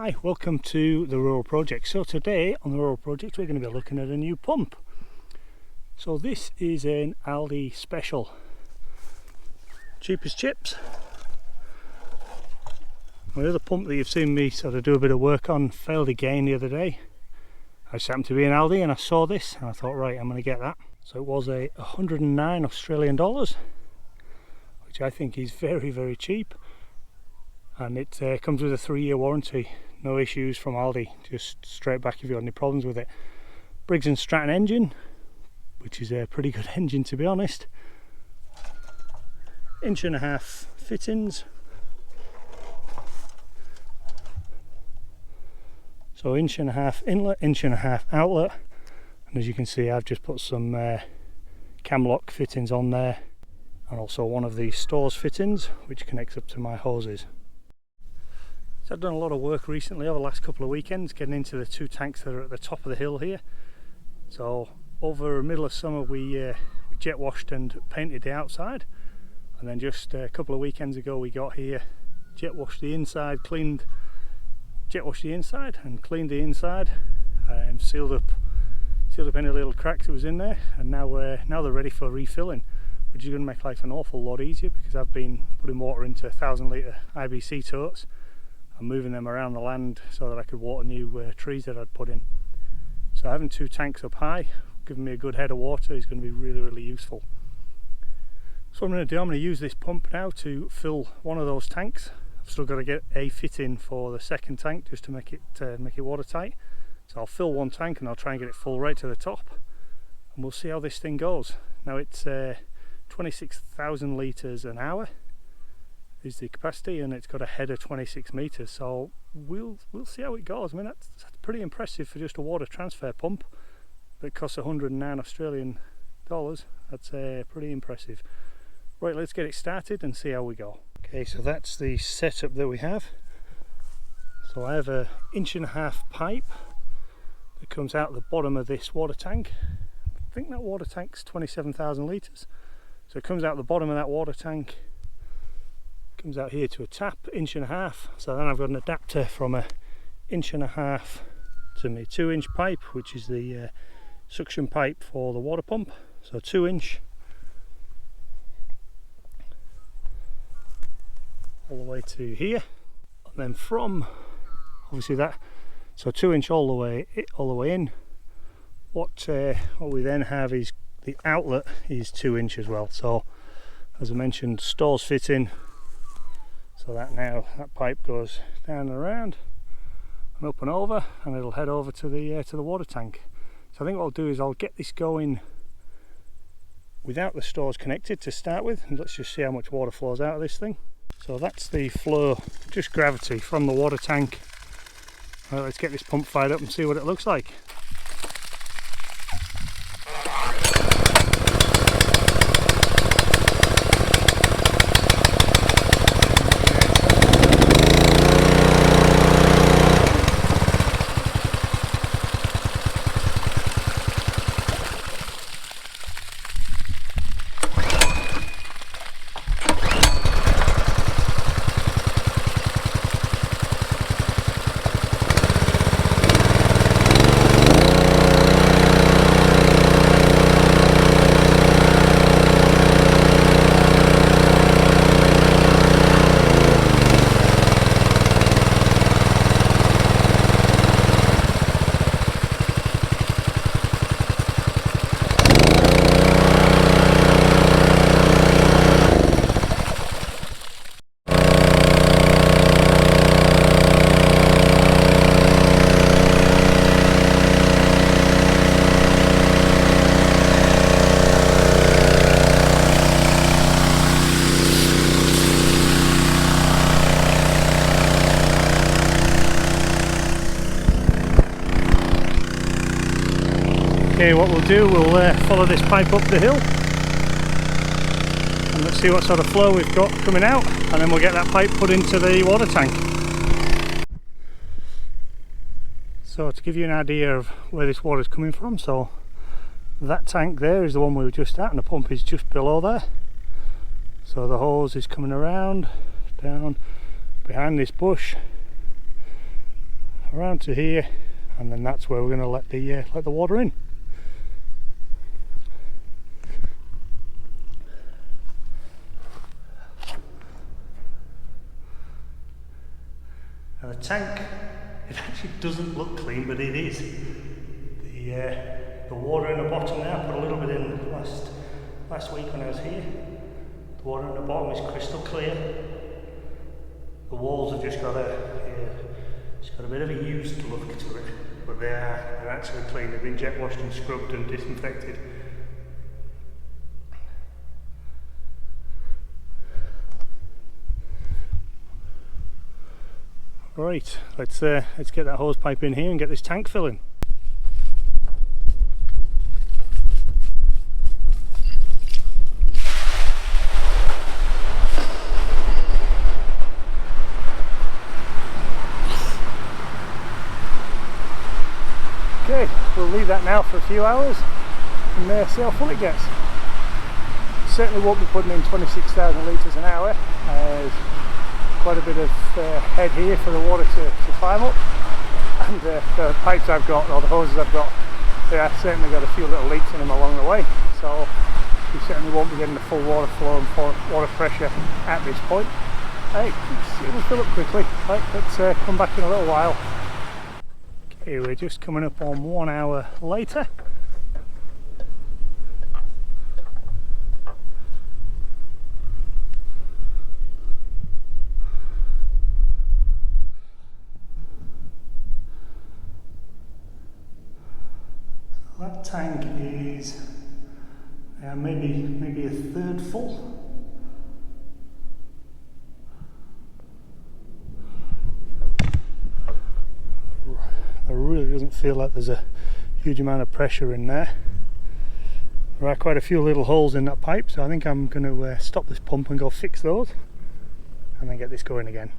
Hi, welcome to the Rural Project. So today on the Rural Project we're going to be looking at a new pump. So this is an ALDI special, cheap as chips. My other pump that you've seen me sort of do a bit of work on failed again the other day. I just happened to be in ALDI and I saw this and I thought, right, I'm going to get that. So it was a 109 Australian dollars, which I think is very cheap. And it comes with a 3-year warranty, no issues from ALDI, just straight back if you've got any problems with it. Briggs & Stratton engine, which is a pretty good engine to be honest. 1.5 inch fittings. So 1.5 inch inlet, 1.5 inch outlet. And as you can see, I've just put some cam lock fittings on there. And also one of the stores fittings, which connects up to my hoses. So I've done a lot of work recently over the last couple of weekends getting into the 2 tanks that are at the top of the hill here. So over the middle of summer we jet washed and painted the outside, and then just a couple of weekends ago we got here, jet washed the inside, jet washed the inside and cleaned the inside, sealed up any little cracks that was in there, and now they're ready for refilling, which is going to make life an awful lot easier because I've been putting water into 1,000 litre IBC totes and moving them around the land so that I could water new trees that I'd put in. So having 2 tanks up high, giving me a good head of water, is going to be really useful. So what I'm going to do, I'm going to use this pump now to fill one of those tanks. I've still got to get a fit in for the second tank just to make it watertight. So I'll fill one tank and I'll try and get it full right to the top, and we'll see how this thing goes. Now it's 26,000 litres an hour is the capacity, and it's got a head of 26 metres, so we'll see how it goes. I mean, that's pretty impressive for just a water transfer pump that costs 109 Australian dollars. That's pretty impressive. Right, let's get it started and see how we go. Okay, so that's the setup that we have. So I have a 1.5 inch pipe that comes out the bottom of this water tank. I think that water tank's 27,000 litres. So it comes out the bottom of that water tank, comes out here to a tap, 1.5 inch. So then I've got an adapter from a 1.5 inch to my 2 inch pipe, which is the suction pipe for the water pump. So 2 inch all the way to here, and then from obviously that, so 2 inch all the way in. What we then have is the outlet is 2 inch as well. So as I mentioned, stores fitting. So that pipe goes down and around and up and over, and it'll head over to the water tank. So I think what I'll do is I'll get this going without the stores connected to start with, and let's just see how much water flows out of this thing. So that's the flow, just gravity from the water tank. Right, let's get this pump fired up and see what it looks like. Okay, what we'll do, we'll follow this pipe up the hill and let's see what sort of flow we've got coming out, and then we'll get that pipe put into the water tank. So to give you an idea of where this water is coming from, so that tank there is the one we were just at, and the pump is just below there. So the hose is coming around, down behind this bush, around to here, and then that's where we're going to let the water in. Now the tank, it actually doesn't look clean, but it is. The water in the bottom now, I put a little bit in last week when I was here. The water in the bottom is crystal clear. The walls have just got it's got a bit of a used look to it, but they're actually clean. They've been jet washed and scrubbed and disinfected. Right, let's get that hose pipe in here and get this tank filling. Okay, we'll leave that now for a few hours and see how full it gets. Certainly won't be putting in 26,000 litres an hour. There's quite a bit of head here for the water to climb up, and the pipes I've got, or the hoses I've got, I've certainly got a few little leaks in them along the way, so you certainly won't be getting the full water flow and water pressure at this point. Hey, it will fill up quickly. Right, let's come back in a little while. Okay, we're just coming up on 1 hour later. That tank is maybe a third full. It really doesn't feel like there's a huge amount of pressure in there. There are quite a few little holes in that pipe, so I think I'm going to stop this pump and go fix those and then get this going again.